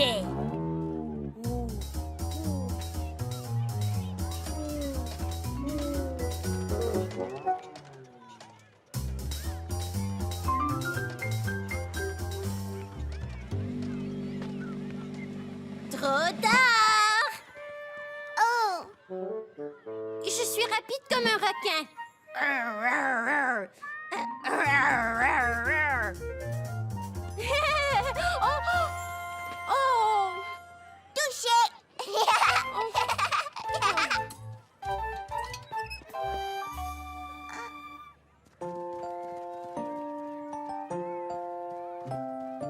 toucher. Trop tard! Oh! Je suis rapide comme un requin. Oh! Oh! Touché!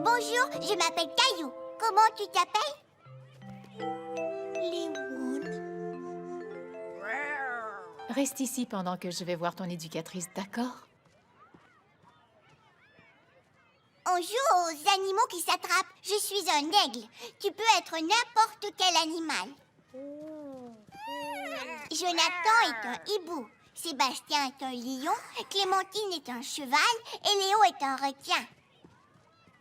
Bonjour, je m'appelle Caillou. Comment tu t'appelles? Léoune. Reste ici pendant que je vais voir ton éducatrice, d'accord? On joue aux animaux qui s'attrapent. Je suis un aigle. Tu peux être n'importe quel animal. Jonathan est un hibou. Sébastien est un lion. Clémentine est un cheval. Et Léo est un requin.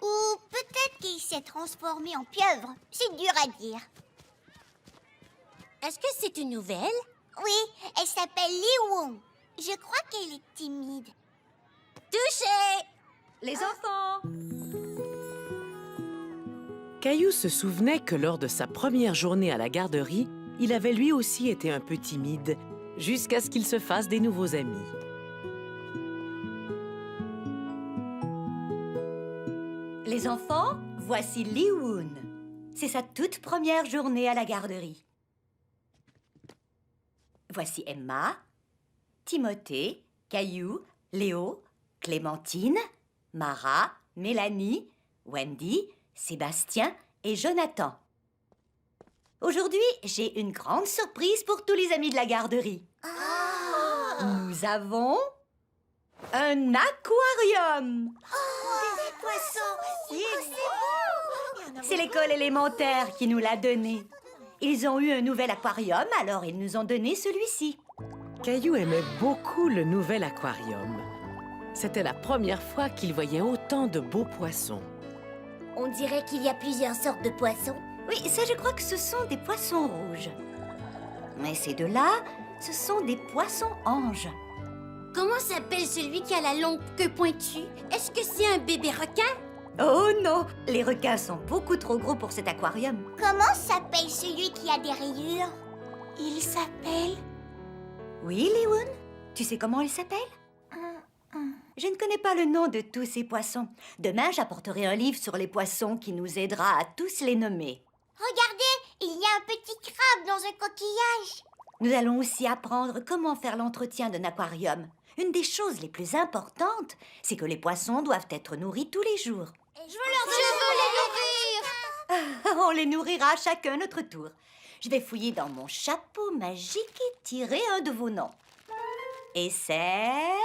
Ou peut-être qu'il s'est transformé en pieuvre. C'est dur à dire. Est-ce que c'est une nouvelle? Oui, elle s'appelle Léoune. Je crois qu'elle est timide. Touché! Les enfants! Caillou se souvenait que lors de sa première journée à la garderie, il avait lui aussi été un peu timide, jusqu'à ce qu'il se fasse des nouveaux amis. Les enfants, voici Léoune. C'est sa toute première journée à la garderie. Voici Emma, Timothée, Caillou, Léo, Clémentine, Mara, Mélanie, Wendy, Sébastien et Jonathan. Aujourd'hui, j'ai une grande surprise pour tous les amis de la garderie. Nous avons un aquarium. Des poissons. C'est l'école élémentaire qui nous l'a donné. Ils ont eu un nouvel aquarium, alors ils nous ont donné celui-ci. Caillou aimait beaucoup le nouvel aquarium. C'était la première fois qu'il voyait autant de beaux poissons. On dirait qu'il y a plusieurs sortes de poissons. Oui, ça je crois que ce sont des poissons rouges. Mais ces deux-là, ce sont des poissons anges. Comment s'appelle celui qui a la longue queue pointue? Est-ce que c'est un bébé requin? Oh non, les requins sont beaucoup trop gros pour cet aquarium. Comment s'appelle celui qui a des rayures? Il s'appelle... Oui, Léoune, tu sais comment il s'appelle? Je ne connais pas le nom de tous ces poissons. Demain, j'apporterai un livre sur les poissons qui nous aidera à tous les nommer. Regardez, il y a un petit crabe dans un coquillage. Nous allons aussi apprendre comment faire l'entretien d'un aquarium. Une des choses les plus importantes, c'est que les poissons doivent être nourris tous les jours. Je veux les nourrir! On les nourrira chacun notre tour. Je vais fouiller dans mon chapeau magique et tirer un de vos noms. Et c'est...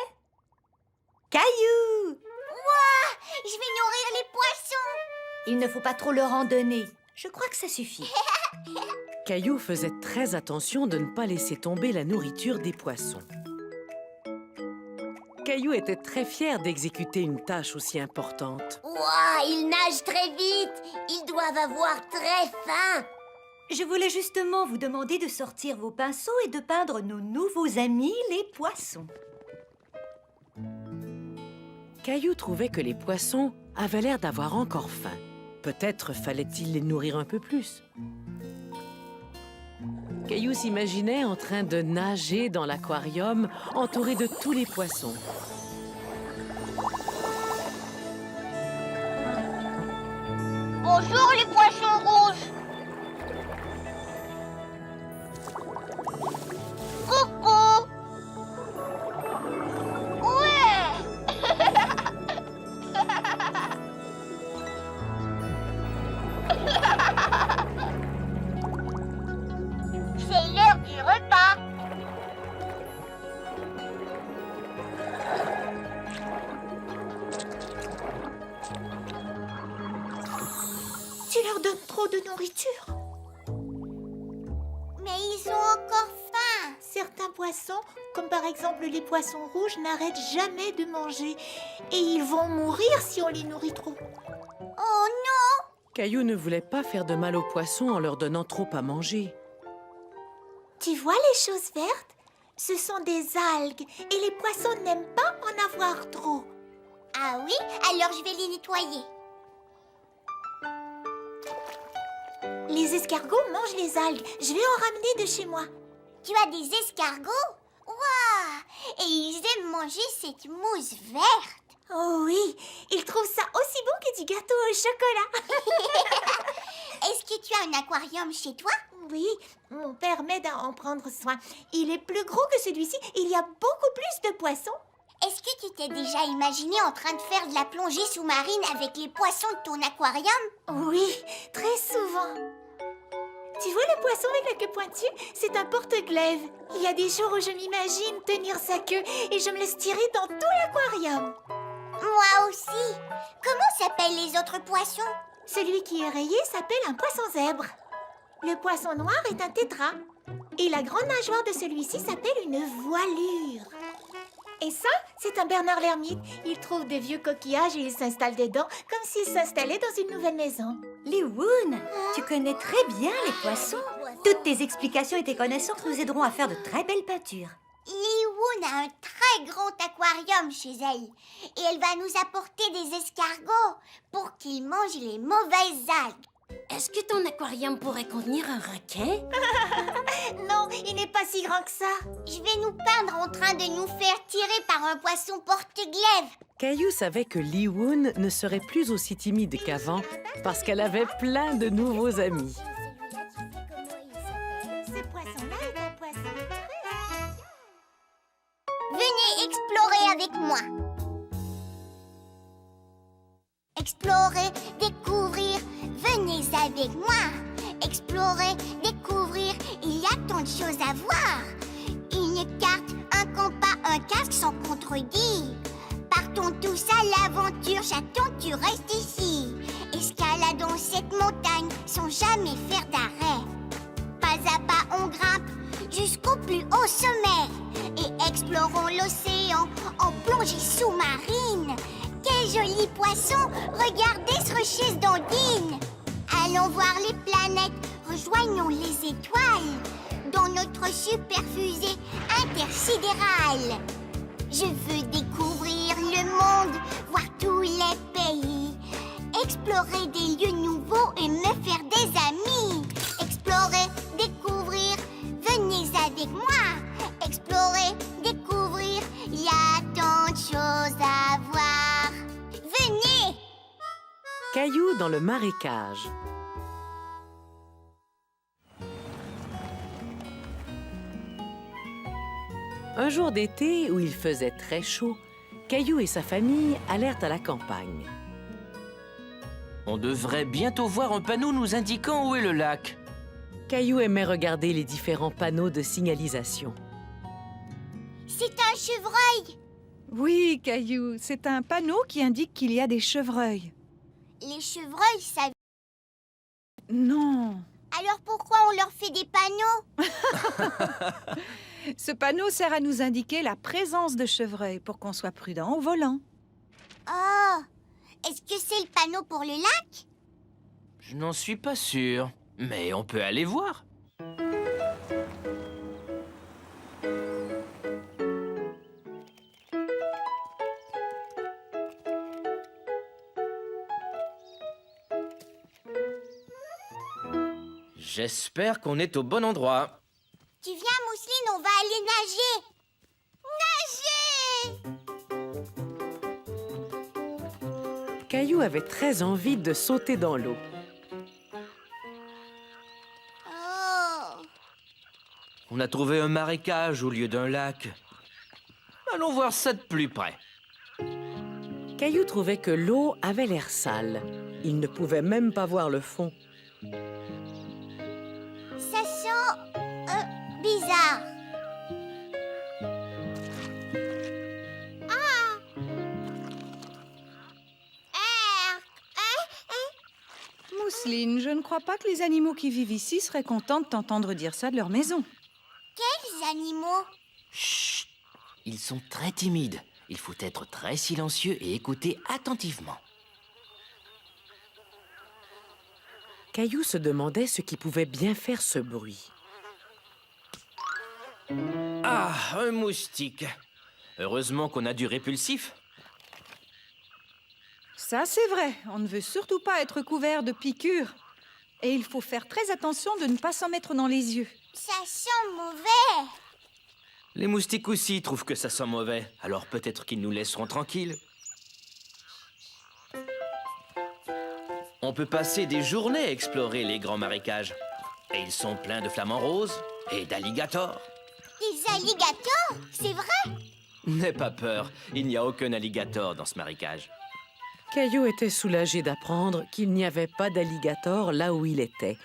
Caillou! Ouah, je vais nourrir les poissons. Il ne faut pas trop leur en donner. Je crois que ça suffit. Caillou faisait très attention de ne pas laisser tomber la nourriture des poissons. Caillou était très fier d'exécuter une tâche aussi importante. Ouah, ils nagent très vite! Ils doivent avoir très faim! Je voulais justement vous demander de sortir vos pinceaux et de peindre nos nouveaux amis, les poissons. Caillou trouvait que les poissons avaient l'air d'avoir encore faim. Peut-être fallait-il les nourrir un peu plus. Caillou s'imaginait en train de nager dans l'aquarium, entouré de tous les poissons. Bonjour les poissons rouges. Coucou. Ouais. C'est l'heure du repas. Tu leur donnes trop de nourriture. Mais ils ont encore faim. Certains poissons, comme par exemple les poissons rouges, n'arrêtent jamais de manger. Et ils vont mourir si on les nourrit trop. Oh non, Caillou ne voulait pas faire de mal aux poissons en leur donnant trop à manger. Tu vois les choses vertes? Ce sont des algues et les poissons n'aiment pas en avoir trop. Ah oui? Alors je vais les nettoyer. Les escargots mangent les algues. Je vais en ramener de chez moi. Tu as des escargots? Waouh! Et ils aiment manger cette mousse verte. Oh oui, ils trouvent ça aussi bon que du gâteau au chocolat. Est-ce que tu as un aquarium chez toi? Oui, mon père m'aide à en prendre soin. Il est plus gros que celui-ci. Il y a beaucoup plus de poissons. Est-ce que tu t'es déjà imaginé en train de faire de la plongée sous-marine avec les poissons de ton aquarium? Oui, très souvent. Tu vois le poisson avec la queue pointue? C'est un porte-glaive. Il y a des jours où je m'imagine tenir sa queue et je me laisse tirer dans tout l'aquarium. Moi aussi. Comment s'appellent les autres poissons? Celui qui est rayé s'appelle un poisson zèbre. Le poisson noir est un tétra. Et la grande nageoire de celui-ci s'appelle une voilure. Et ça, c'est un Bernard l'ermite. Il trouve des vieux coquillages et il s'installe dedans comme s'il s'installait dans une nouvelle maison. Liwoun, tu connais très bien les poissons. Toutes tes explications et tes connaissances nous aideront à faire de très belles peintures. Liwoun a un très grand aquarium chez elle. Et elle va nous apporter des escargots pour qu'ils mangent les mauvaises algues. Est-ce que ton aquarium pourrait contenir un requin? Non, il n'est pas si grand que ça. Je vais nous peindre en train de nous faire tirer par un poisson porte-glaive. Caillou savait que Liwoun ne serait plus aussi timide qu'avant parce qu'elle avait plein de nouveaux amis. Ce poisson-là est un poisson très... Venez explorer avec moi. Explorer, découvrir, venez avec moi. Explorer, découvrir, il y a tant de choses à voir. Une carte, un compas, un casque sans contredit. Partons tous à l'aventure, chaton, tu restes ici. Escaladons cette montagne sans jamais faire d'arrêt. Pas à pas, on grimpe jusqu'au plus haut sommet. Et explorons l'océan en plongée sous-marine. Quel joli poisson! Regardez ce rocher d'ondine! Allons voir les planètes, rejoignons les étoiles dans notre super fusée intersidérale. Je veux découvrir le monde, voir tous les pays, explorer des lieux nouveaux et me faire des amis. Explorer, découvrir, venez avec moi. Explorer, découvrir, il y a tant de choses à voir. Venez! Caillou dans le marécage. Un jour d'été où il faisait très chaud, Caillou et sa famille allèrent à la campagne. On devrait bientôt voir un panneau nous indiquant où est le lac. Caillou aimait regarder les différents panneaux de signalisation. C'est un chevreuil! Oui, Caillou, c'est un panneau qui indique qu'il y a des chevreuils. Les chevreuils, ça... Non, Alors pourquoi on leur fait des panneaux? ce panneau sert à nous indiquer la présence de chevreuils pour qu'on soit prudent au volant. Oh! Est-ce que c'est le panneau pour le lac? Je n'en suis pas sûr, mais on peut aller voir. J'espère qu'on est au bon endroit. Tu viens, Mousseline, on va aller nager! Caillou avait très envie de sauter dans l'eau. Oh! On a trouvé un marécage au lieu d'un lac. Allons voir ça de plus près. Caillou trouvait que l'eau avait l'air sale. Il ne pouvait même pas voir le fond. Ça sent... bizarre. Ah! Mousseline, je ne crois pas que les animaux qui vivent ici seraient contents de t'entendre dire ça de leur maison. Quels animaux? Chut! Ils sont très timides. Il faut être très silencieux et écouter attentivement. Caillou se demandait ce qui pouvait bien faire ce bruit. Ah, un moustique. Heureusement qu'on a du répulsif. Ça, c'est vrai. On ne veut surtout pas être couvert de piqûres. Et il faut faire très attention de ne pas s'en mettre dans les yeux. Ça sent mauvais. Les moustiques aussi trouvent que ça sent mauvais. Alors peut-être qu'ils nous laisseront tranquilles. On peut passer des journées à explorer les grands marécages. Et ils sont pleins de flamants roses et d'alligators. Des alligators? C'est vrai? N'aie pas peur, il n'y a aucun alligator dans ce marécage. Caillou était soulagé d'apprendre qu'il n'y avait pas d'alligator là où il était.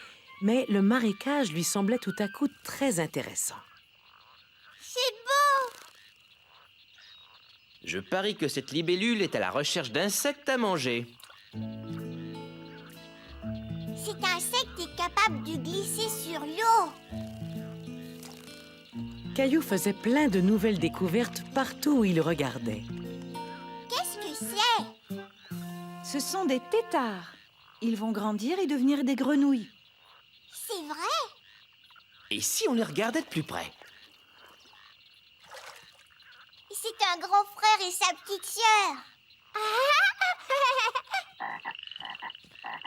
Mais le marécage lui semblait tout à coup très intéressant. C'est beau. Je parie que cette libellule est à la recherche d'insectes à manger. Cet insecte est capable de glisser sur l'eau. Caillou faisait plein de nouvelles découvertes partout où il regardait. Qu'est-ce que c'est? Ce sont des têtards. Ils vont grandir et devenir des grenouilles. C'est vrai? Et si on les regardait de plus près? C'est un grand frère et sa petite sœur.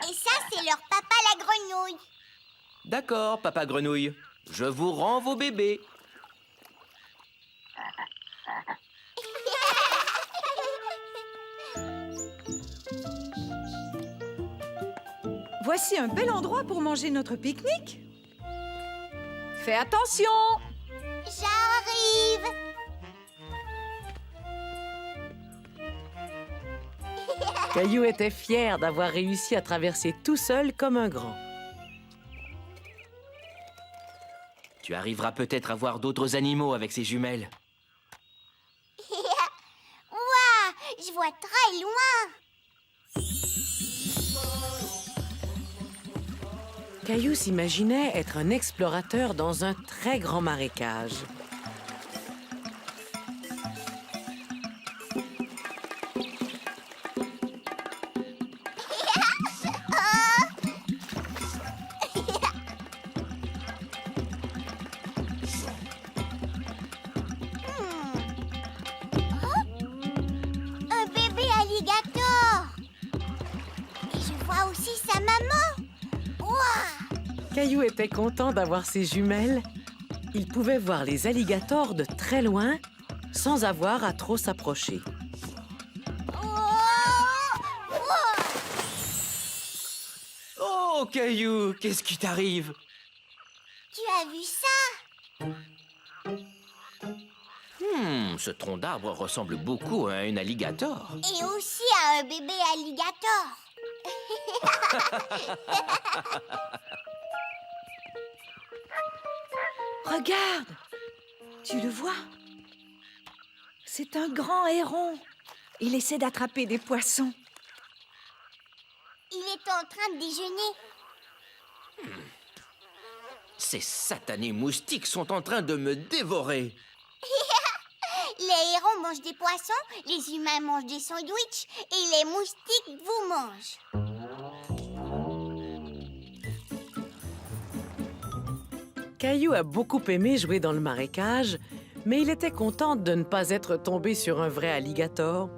Et ça, c'est leur papa la grenouille. D'accord, papa grenouille. Je vous rends vos bébés. Voici un bel endroit pour manger notre pique-nique. Fais attention! J'arrive. Caillou était fier d'avoir réussi à traverser tout seul comme un grand. Tu arriveras peut-être à voir d'autres animaux avec ces jumelles. Ouah, je vois très loin. Caillou s'imaginait être un explorateur dans un très grand marécage. Un bébé alligator. Et je vois aussi sa maman. Ouah. Caillou était content d'avoir ses jumelles. Il pouvait voir les alligators de très loin sans avoir à trop s'approcher. Oh, Caillou, qu'est-ce qui t'arrive? Tu as vu ça? Ce tronc d'arbre ressemble beaucoup à un alligator. Et aussi à un bébé alligator. Regarde! Tu le vois? C'est un grand héron. Il essaie d'attraper des poissons. Il est en train de déjeuner. Ces satanés moustiques sont en train de me dévorer. Les hérons mangent des poissons, les humains mangent des sandwichs et les moustiques vous mangent. Caillou a beaucoup aimé jouer dans le marécage, mais il était content de ne pas être tombé sur un vrai alligator.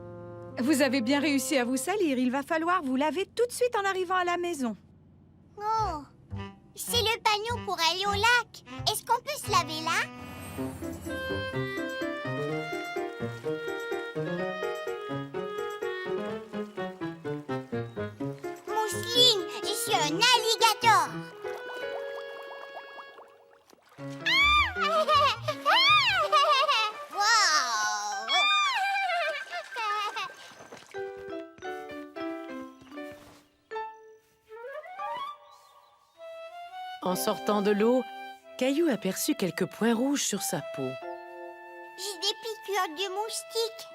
Vous avez bien réussi à vous salir. Il va falloir vous laver tout de suite en arrivant à la maison. Oh, c'est le panneau pour aller au lac. Est-ce qu'on peut se laver là? Mousseline, je suis un alligator. En sortant de l'eau, Caillou aperçut quelques points rouges sur sa peau. J'ai des piqûres de moustiques.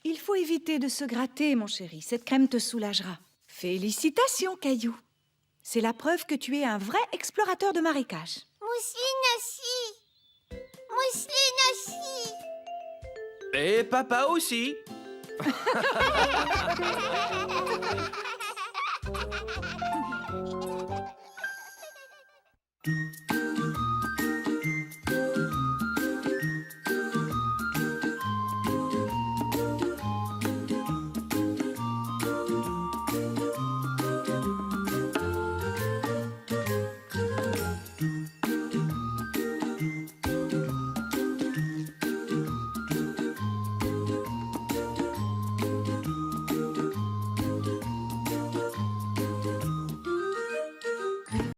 Il faut éviter de se gratter, mon chéri. Cette crème te soulagera. Félicitations, Caillou. C'est la preuve que tu es un vrai explorateur de marécage. Mousseline aussi. Mousseline aussi. Et papa aussi. do